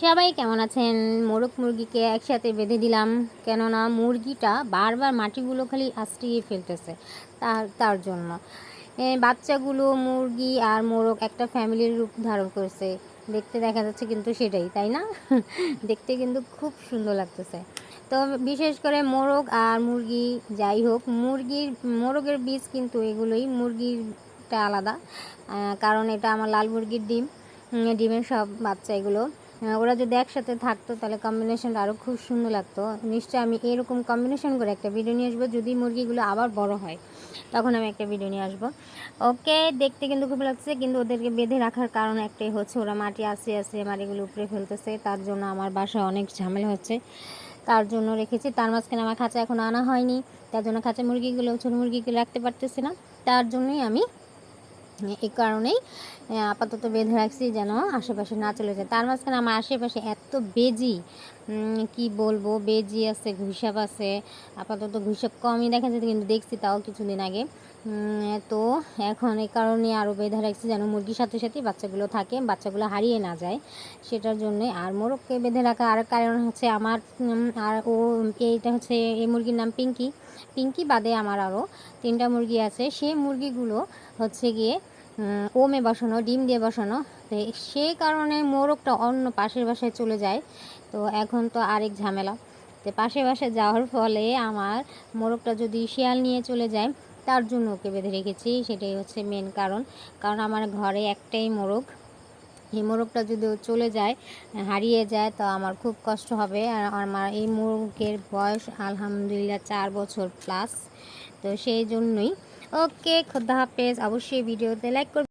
সবাই কেমন আছেন? মোরগ মুরগিকে একসাথে বেঁধে দিলাম, কেননা মুরগিটা বারবার মাটিগুলো খালি আঁচড়িয়ে ফেলতেছে। তার জন্য বাচ্চাগুলো মুরগি আর মোরগ একটা ফ্যামিলির রূপ ধারণ করছে। দেখতে দেখা যাচ্ছে কিন্তু সেটাই, তাই না? দেখতে কিন্তু খুব সুন্দর লাগতেছে। তো বিশেষ করে মোরগ আর মুরগি যাই হোক, মোরগের বীজ কিন্তু এগুলোই, মুরগিরটা আলাদা। কারণ এটা আমার লাল মুরগির ডিমের সব বাচ্চা এগুলো। ওরা যদি একসাথে থাকতো তাহলে কম্বিনেশনটা আরও খুব সুন্দর লাগতো। নিশ্চয়ই আমি এরকম কম্বিনেশন করে একটা ভিডিও নিয়ে আসবো, যদি মুরগিগুলো আবার বড় হয় তখন আমি একটা ভিডিও নিয়ে আসবো। ওকে, দেখতে কিন্তু খুব লাগছে, কিন্তু ওদেরকে বেঁধে রাখার কারণ একটাই হচ্ছে ওরা মাটি আস্তে মাটিগুলো উপরে ফেলতেছে, তার জন্য আমার বাসায় অনেক ঝামেলা হচ্ছে, তার জন্য রেখেছি। তার মাঝখানে আমার খাঁচা এখনও আনা হয়নি, তার জন্য খাঁচা মুরগিগুলো ছোটো মুরগিগুলো রাখতে পারতেছি না, তার জন্যই আমি এই কারণেই আপাতত বেঁধে রাখছি যেন আশেপাশে না চলে যায়। তার মাঝখানে আমার আশেপাশে এত বেজি, কি বলবো, বেজি আছে, ঘুষাপ আছে। আপাতত ঘুষাপ কমই দেখা যেত, কিন্তু দেখছি তাও কিছুদিন আগে। তো এখন এই কারণে আরও বেঁধে রাখছি যেন মুরগির সাথে সাথে বাচ্চাগুলো থাকে, বাচ্চাগুলো হারিয়ে না যায়, সেটার জন্যে। আর মোরগকে বেঁধে রাখা আর কারণ হচ্ছে আমার আর এইটা হচ্ছে, এই মুরগির নাম পিঙ্কি বাদে আমার আরও 3টা মুরগি আছে। সেই মুরগিগুলো হচ্ছে গিয়ে ওমে বসানো, ডিম দিয়ে বসানো। তো সেই কারণে মোরগটা অন্য পাশের বাসায় চলে যায়। তো এখন তো আরেক ঝামেলা, তো পাশের বাসায় যাওয়ার ফলে আমার মোরগটা যদি শিয়াল নিয়ে চলে যায়, তার জন্য ওকে বেঁধে রেখেছি। সেটাই হচ্ছে মেন কারণ। কারণ আমার ঘরে একটাই মোরগ, এই মোরগটা যদি চলে যায়, হারিয়ে যায়, তো আমার খুব কষ্ট হবে। আর আমার এই মোরগের বয়স আলহামদুলিল্লাহ 4 বছর প্লাস। তো সেই জন্যই। ওকে, খোদা হাফেজ। অবশ্যই ভিডিওতে লাইক করবেন।